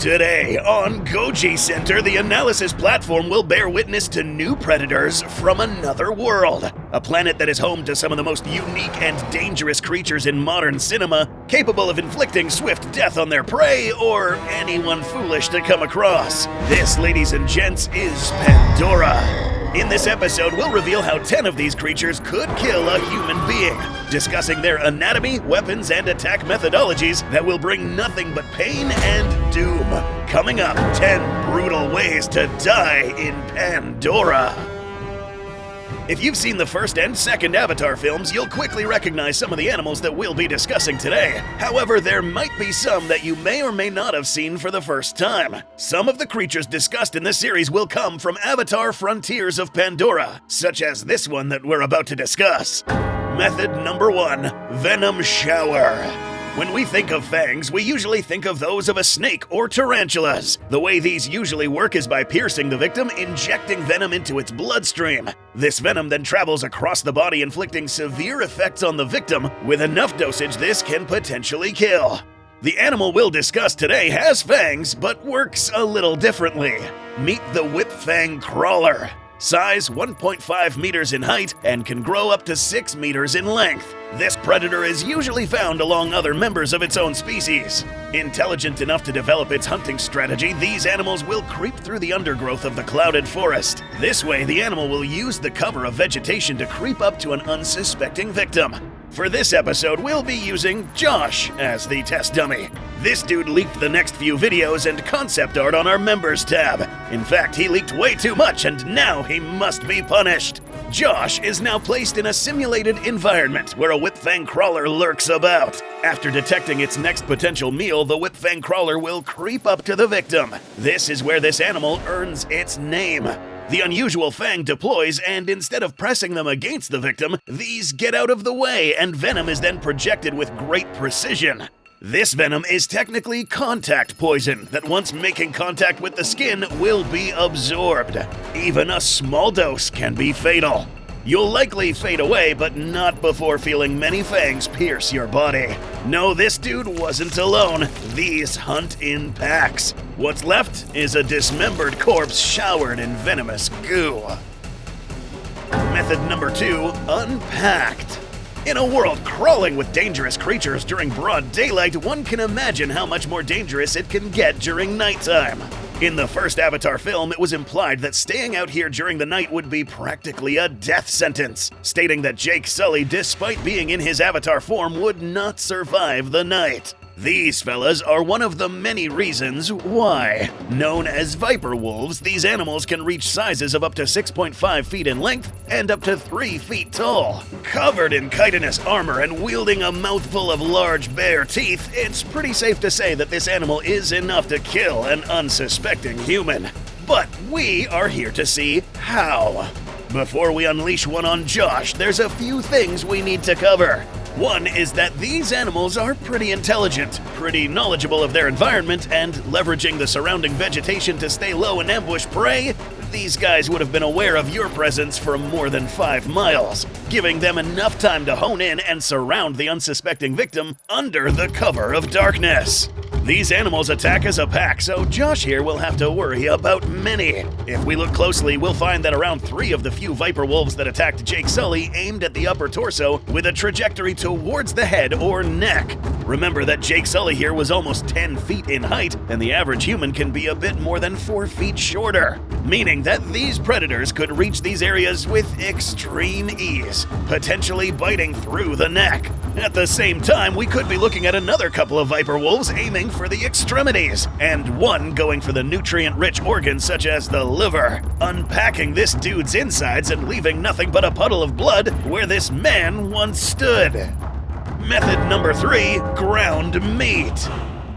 Today on Goji Center, the analysis platform will bear witness to new predators from another world. A planet that is home to some of the most unique and dangerous creatures in modern cinema, capable of inflicting swift death on their prey or anyone foolish to come across. This, ladies and gents, is Pandora. In this episode, we'll reveal how 10 of these creatures could kill a human being, discussing their anatomy, weapons, and attack methodologies that will bring nothing but pain and doom. Coming up, 10 brutal ways to die in Pandora. If you've seen the first and second Avatar films, you'll quickly recognize some of the animals that we'll be discussing today. However, there might be some that you may or may not have seen for the first time. Some of the creatures discussed in this series will come from Avatar Frontiers of Pandora, such as this one that we're about to discuss. Method number 1, Venom Shower. When we think of fangs, we usually think of those of a snake or tarantulas. The way these usually work is by piercing the victim, injecting venom into its bloodstream. This venom then travels across the body, inflicting severe effects on the victim. With enough dosage, this can potentially kill. The animal we'll discuss today has fangs, but works a little differently. Meet the whip fang crawler. Size 1.5 meters in height and can grow up to 6 meters in length. This predator is usually found along other members of its own species. Intelligent enough to develop its hunting strategy, these animals will creep through the undergrowth of the clouded forest. This way, the animal will use the cover of vegetation to creep up to an unsuspecting victim. For this episode, we'll be using Josh as the test dummy. This dude leaked the next few videos and concept art on our members tab. In fact, he leaked way too much and now he must be punished. Josh is now placed in a simulated environment where a whipfang crawler lurks about. After detecting its next potential meal, the whipfang crawler will creep up to the victim. This is where this animal earns its name. The unusual fang deploys, and instead of pressing them against the victim, these get out of the way, and venom is then projected with great precision. This venom is technically contact poison that once making contact with the skin will be absorbed. Even a small dose can be fatal. You'll likely fade away, but not before feeling many fangs pierce your body. No, this dude wasn't alone. These hunt in packs. What's left is a dismembered corpse showered in venomous goo. Method number 2, Unpacked. In a world crawling with dangerous creatures during broad daylight, one can imagine how much more dangerous it can get during nighttime. In the first Avatar film, it was implied that staying out here during the night would be practically a death sentence, stating that Jake Sully, despite being in his Avatar form, would not survive the night. These fellas are one of the many reasons why. Known as viper wolves, these animals can reach sizes of up to 6.5 feet in length and up to 3 feet tall. Covered in chitinous armor and wielding a mouthful of large bare teeth, it's pretty safe to say that this animal is enough to kill an unsuspecting human. But we are here to see how. Before we unleash one on Josh, there's a few things we need to cover. One is that these animals are pretty intelligent, pretty knowledgeable of their environment, and leveraging the surrounding vegetation to stay low and ambush prey. These guys would have been aware of your presence for more than 5 miles, giving them enough time to hone in and surround the unsuspecting victim under the cover of darkness. These animals attack as a pack, so Josh here will have to worry about many. If we look closely, we'll find that around 3 of the few viper wolves that attacked Jake Sully aimed at the upper torso with a trajectory towards the head or neck. Remember that Jake Sully here was almost 10 feet in height, and the average human can be a bit more than 4 feet shorter, meaning that these predators could reach these areas with extreme ease, potentially biting through the neck. At the same time, we could be looking at another couple of viper wolves aiming for the extremities, and one going for the nutrient-rich organs such as the liver, unpacking this dude's insides and leaving nothing but a puddle of blood where this man once stood. Method number 3, ground meat.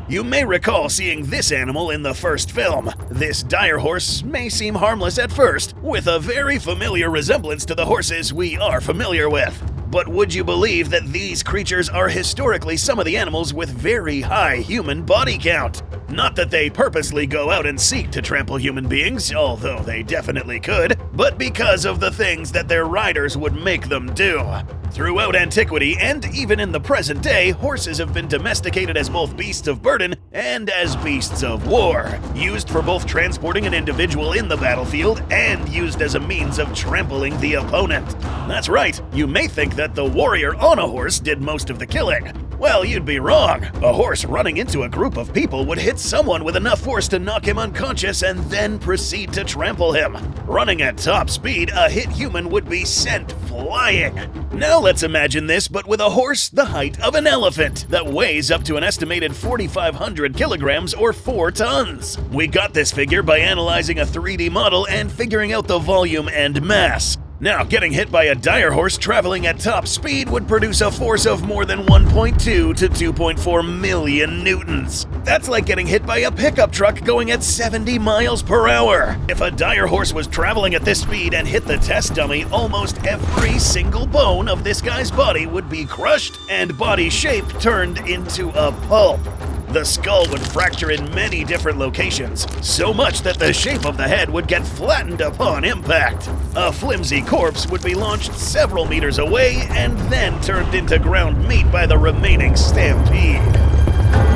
You may recall seeing this animal in the first film. This direhorse may seem harmless at first, with a very familiar resemblance to the horses we are familiar with. But would you believe that these creatures are historically some of the animals with very high human body count? Not that they purposely go out and seek to trample human beings, although they definitely could, but because of the things that their riders would make them do. Throughout antiquity, and even in the present day, horses have been domesticated as both beasts of burden and as beasts of war, used for both transporting an individual in the battlefield and used as a means of trampling the opponent. That's right, you may think that the warrior on a horse did most of the killing. Well, you'd be wrong. A horse running into a group of people would hit someone with enough force to knock him unconscious and then proceed to trample him. Running at top speed, a hit human would be sent flying. Now let's imagine this, but with a horse the height of an elephant that weighs up to an estimated 4,500 kilograms or 4 tons. We got this figure by analyzing a 3D model and figuring out the volume and mass. Now, getting hit by a direhorse traveling at top speed would produce a force of more than 1.2 to 2.4 million newtons. That's like getting hit by a pickup truck going at 70 miles per hour. If a direhorse was traveling at this speed and hit the test dummy, almost every single bone of this guy's body would be crushed and body shape turned into a pulp. The skull would fracture in many different locations, so much that the shape of the head would get flattened upon impact. A flimsy corpse would be launched several meters away and then turned into ground meat by the remaining stampede.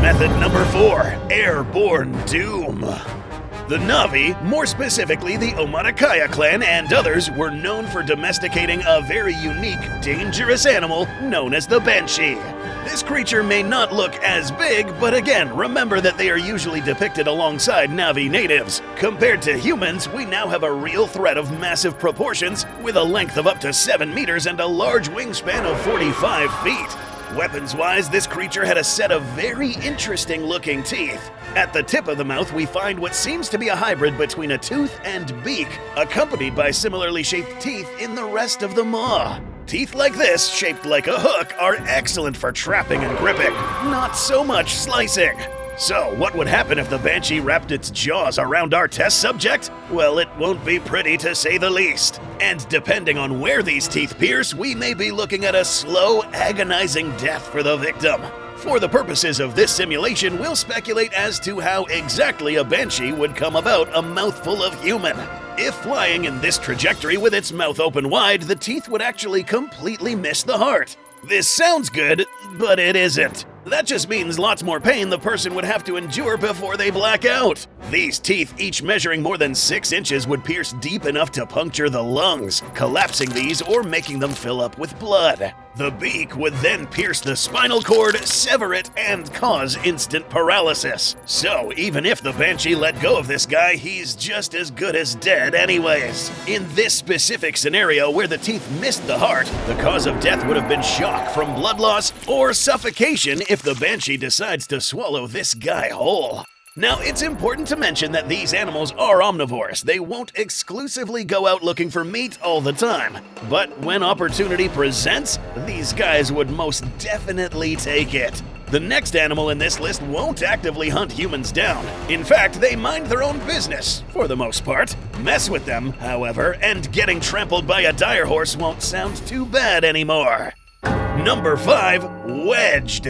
Method number 4, Airborne Doom. The Na'vi, more specifically the Omaticaya clan and others, were known for domesticating a very unique, dangerous animal known as the Banshee. This creature may not look as big, but again, remember that they are usually depicted alongside Na'vi natives. Compared to humans, we now have a real threat of massive proportions, with a length of up to 7 meters and a large wingspan of 45 feet. Weapons-wise, this creature had a set of very interesting-looking teeth. At the tip of the mouth, we find what seems to be a hybrid between a tooth and beak, accompanied by similarly shaped teeth in the rest of the maw. Teeth like this, shaped like a hook, are excellent for trapping and gripping, not so much slicing. So, what would happen if the Banshee wrapped its jaws around our test subject? Well, it won't be pretty to say the least. And depending on where these teeth pierce, we may be looking at a slow, agonizing death for the victim. For the purposes of this simulation, we'll speculate as to how exactly a Banshee would come about a mouthful of human. If flying in this trajectory with its mouth open wide, the teeth would actually completely miss the heart. This sounds good, but it isn't. That just means lots more pain the person would have to endure before they black out. These teeth, each measuring more than 6 inches, would pierce deep enough to puncture the lungs, collapsing these or making them fill up with blood. The beak would then pierce the spinal cord, sever it, and cause instant paralysis. So even if the Banshee let go of this guy, he's just as good as dead anyways. In this specific scenario where the teeth missed the heart, the cause of death would have been shock from blood loss or suffocation if the Banshee decides to swallow this guy whole. Now, it's important to mention that these animals are omnivores. They won't exclusively go out looking for meat all the time. But when opportunity presents, these guys would most definitely take it. The next animal in this list won't actively hunt humans down. In fact, they mind their own business, for the most part. Mess with them, however, and getting trampled by a direhorse won't sound too bad anymore. Number 5, wedged.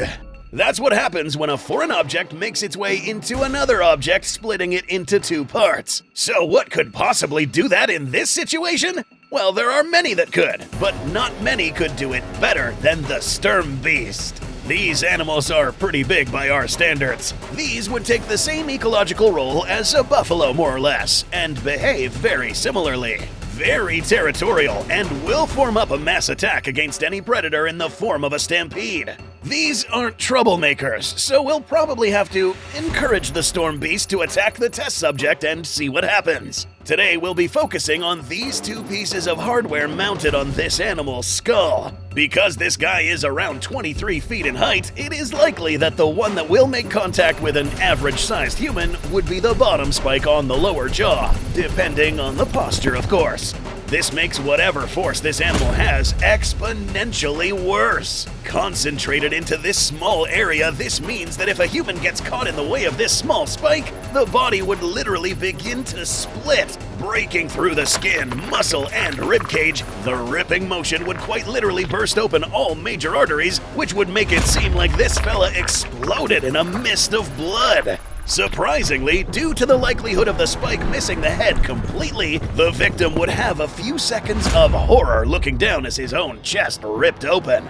That's what happens when a foreign object makes its way into another object, splitting it into 2 parts. So what could possibly do that in this situation? Well, there are many that could, but not many could do it better than the Sturmbeest. These animals are pretty big by our standards. These would take the same ecological role as a buffalo, more or less, and behave very similarly. Very territorial, and will form up a mass attack against any predator in the form of a stampede. These aren't troublemakers, so we'll probably have to encourage the Sturmbeest to attack the test subject and see what happens. Today we'll be focusing on these 2 pieces of hardware mounted on this animal's skull. Because this guy is around 23 feet in height, it is likely that the one that will make contact with an average-sized human would be the bottom spike on the lower jaw, depending on the posture, of course. This makes whatever force this animal has exponentially worse. Concentrated into this small area, this means that if a human gets caught in the way of this small spike, the body would literally begin to split, breaking through the skin, muscle, and ribcage. The ripping motion would quite literally burst open all major arteries, which would make it seem like this fella exploded in a mist of blood. Surprisingly, due to the likelihood of the spike missing the head completely, the victim would have a few seconds of horror looking down as his own chest ripped open.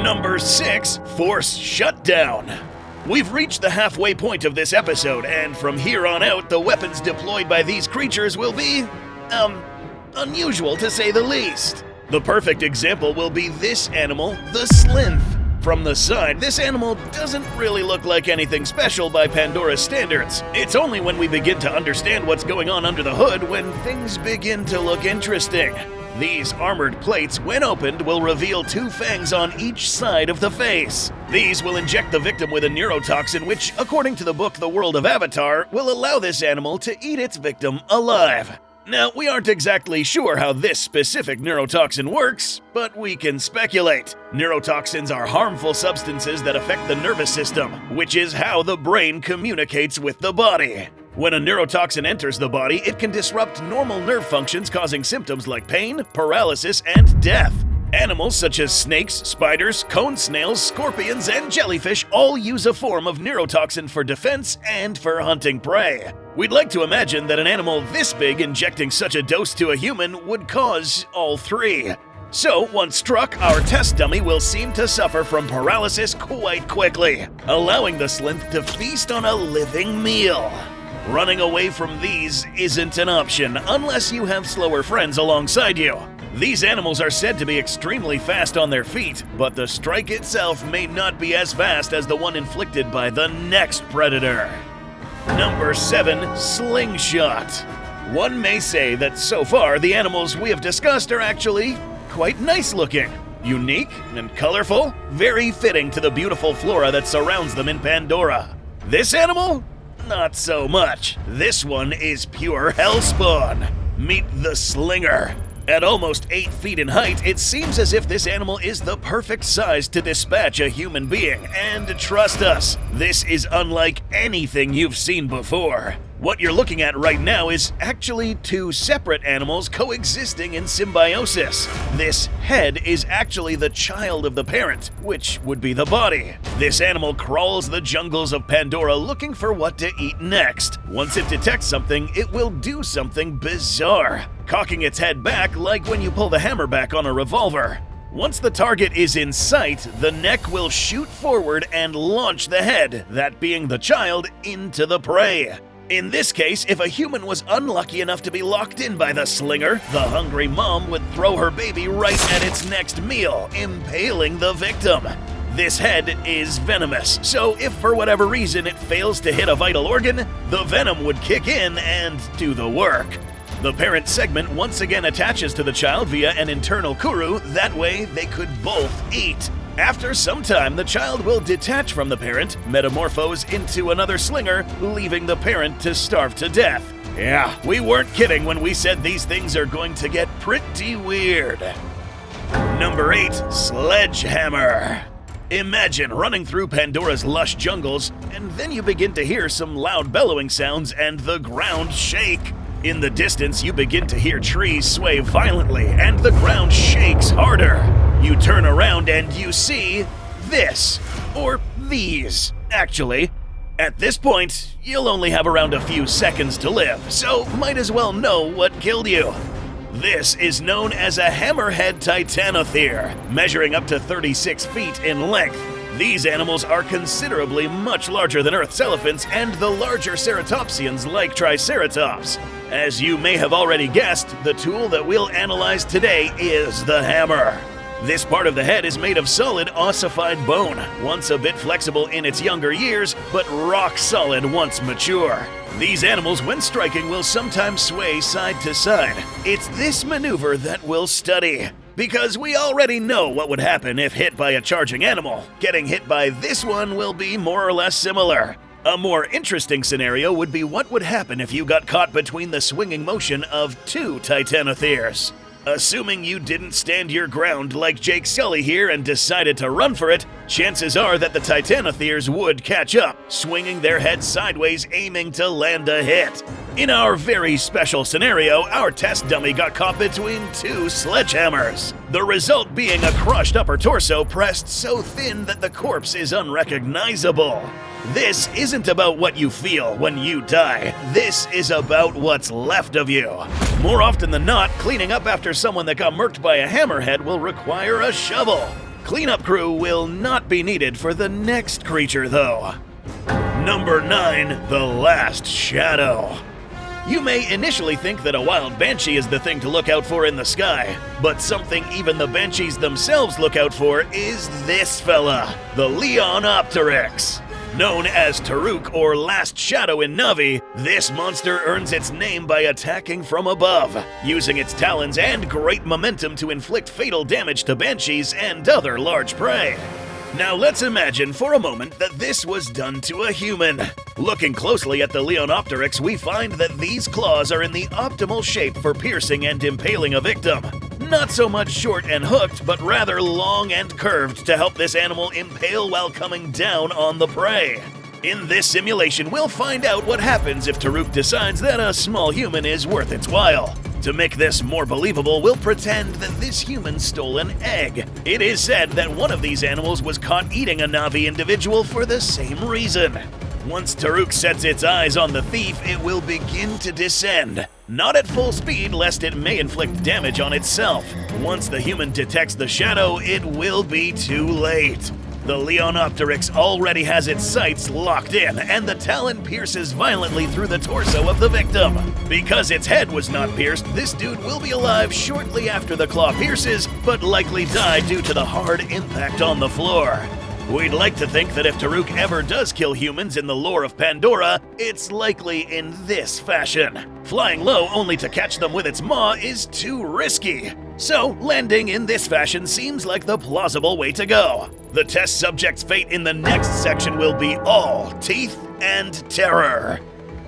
Number 6, force shutdown. We've reached the halfway point of this episode, and from here on out, the weapons deployed by these creatures will be, unusual to say the least. The perfect example will be this animal, the Slinth. From the side, this animal doesn't really look like anything special by Pandora's standards. It's only when we begin to understand what's going on under the hood when things begin to look interesting. These armored plates, when opened, will reveal 2 fangs on each side of the face. These will inject the victim with a neurotoxin which, according to the book The World of Avatar, will allow this animal to eat its victim alive. Now, we aren't exactly sure how this specific neurotoxin works, but we can speculate. Neurotoxins are harmful substances that affect the nervous system, which is how the brain communicates with the body. When a neurotoxin enters the body, it can disrupt normal nerve functions, causing symptoms like pain, paralysis, and death. Animals such as snakes, spiders, cone snails, scorpions, and jellyfish all use a form of neurotoxin for defense and for hunting prey. We'd like to imagine that an animal this big injecting such a dose to a human would cause all 3. So, once struck, our test dummy will seem to suffer from paralysis quite quickly, allowing the Slinth to feast on a living meal. Running away from these isn't an option unless you have slower friends alongside you. These animals are said to be extremely fast on their feet, but the strike itself may not be as fast as the one inflicted by the next predator. Number 7, Slingshot. One may say that so far the animals we have discussed are actually quite nice looking, unique and colorful, very fitting to the beautiful flora that surrounds them in Pandora. This animal? Not so much. This one is pure hellspawn. Meet the Slinger. At almost 8 feet in height, it seems as if this animal is the perfect size to dispatch a human being, and trust us, this is unlike anything you've seen before. What you're looking at right now is actually 2 separate animals coexisting in symbiosis. This head is actually the child of the parent, which would be the body. This animal crawls the jungles of Pandora looking for what to eat next. Once it detects something, it will do something bizarre, cocking its head back like when you pull the hammer back on a revolver. Once the target is in sight, the neck will shoot forward and launch the head, that being the child, into the prey. In this case, if a human was unlucky enough to be locked in by the Slinger, the hungry mom would throw her baby right at its next meal, impaling the victim. This head is venomous, so if for whatever reason it fails to hit a vital organ, the venom would kick in and do the work. The parent segment once again attaches to the child via an internal kuru, that way they could both eat. After some time, the child will detach from the parent, metamorphose into another Slinger, leaving the parent to starve to death. Yeah, we weren't kidding when we said these things are going to get pretty weird. Number 8, Sledgehammer. Imagine running through Pandora's lush jungles, and then you begin to hear some loud bellowing sounds and the ground shake. In the distance, you begin to hear trees sway violently, and the ground shakes harder. You turn around and you see this, or these, actually. At this point, you'll only have around a few seconds to live, so might as well know what killed you. This is known as a Hammerhead Titanothere, measuring up to 36 feet in length. These animals are considerably much larger than Earth's elephants and the larger ceratopsians like Triceratops. As you may have already guessed, the tool that we'll analyze today is the hammer. This part of the head is made of solid ossified bone, once a bit flexible in its younger years, but rock solid once mature. These animals, when striking, will sometimes sway side to side. It's this maneuver that we'll study, because we already know what would happen if hit by a charging animal. Getting hit by this one will be more or less similar. A more interesting scenario would be what would happen if you got caught between the swinging motion of 2 Titanotheres. Assuming you didn't stand your ground like Jake Sully here and decided to run for it, chances are that the Titanotheres would catch up, swinging their heads sideways, aiming to land a hit. In our very special scenario, our test dummy got caught between 2 sledgehammers, the result being a crushed upper torso pressed so thin that the corpse is unrecognizable. This isn't about what you feel when you die. This is about what's left of you. More often than not, cleaning up after someone that got murked by a hammerhead will require a shovel. Cleanup crew will not be needed for the next creature, though. Number 9, The Last Shadow. You may initially think that a wild banshee is the thing to look out for in the sky, but something even the banshees themselves look out for is this fella, the Leonopteryx. Known as Taruk or Last Shadow in Na'vi, this monster earns its name by attacking from above, using its talons and great momentum to inflict fatal damage to banshees and other large prey. Now let's imagine for a moment that this was done to a human. Looking closely at the Leonopteryx, we find that these claws are in the optimal shape for piercing and impaling a victim. Not so much short and hooked, but rather long and curved to help this animal impale while coming down on the prey. In this simulation, we'll find out what happens if Taruk decides that a small human is worth its while. To make this more believable, we'll pretend that this human stole an egg. It is said that one of these animals was caught eating a Na'vi individual for the same reason. Once Taruk sets its eyes on the thief, it will begin to descend. Not at full speed, lest it may inflict damage on itself. Once the human detects the shadow, it will be too late. The Leonopteryx already has its sights locked in, and the talon pierces violently through the torso of the victim. Because its head was not pierced, this dude will be alive shortly after the claw pierces, but likely die due to the hard impact on the floor. We'd like to think that if Taruk ever does kill humans in the lore of Pandora, it's likely in this fashion. Flying low only to catch them with its maw is too risky. So, landing in this fashion seems like the plausible way to go. The test subject's fate in the next section will be all teeth and terror.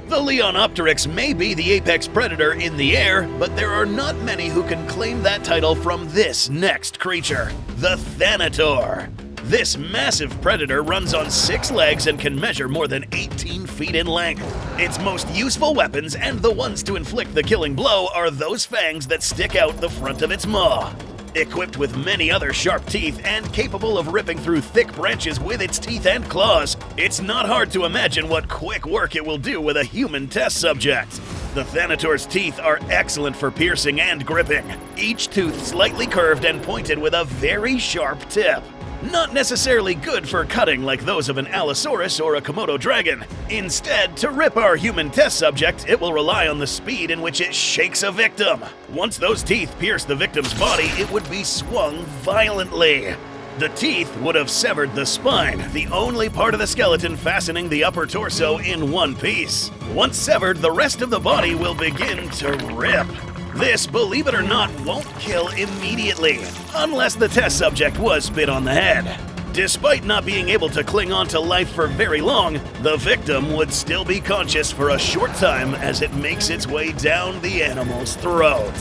The Leonopteryx may be the apex predator in the air, but there are not many who can claim that title from this next creature, the Thanator. This massive predator runs on 6 legs and can measure more than 18 feet in length. Its most useful weapons, and the ones to inflict the killing blow, are those fangs that stick out the front of its maw. Equipped with many other sharp teeth and capable of ripping through thick branches with its teeth and claws, it's not hard to imagine what quick work it will do with a human test subject. The Thanator's teeth are excellent for piercing and gripping, each tooth slightly curved and pointed with a very sharp tip. Not necessarily good for cutting like those of an Allosaurus or a Komodo dragon. Instead, to rip our human test subject, it will rely on the speed in which it shakes a victim. Once those teeth pierce the victim's body, it would be swung violently. The teeth would have severed the spine, the only part of the skeleton fastening the upper torso in one piece. Once severed, the rest of the body will begin to rip. This, believe it or not, won't kill immediately, unless the test subject was bit on the head. Despite not being able to cling on to life for very long, the victim would still be conscious for a short time as it makes its way down the animal's throat.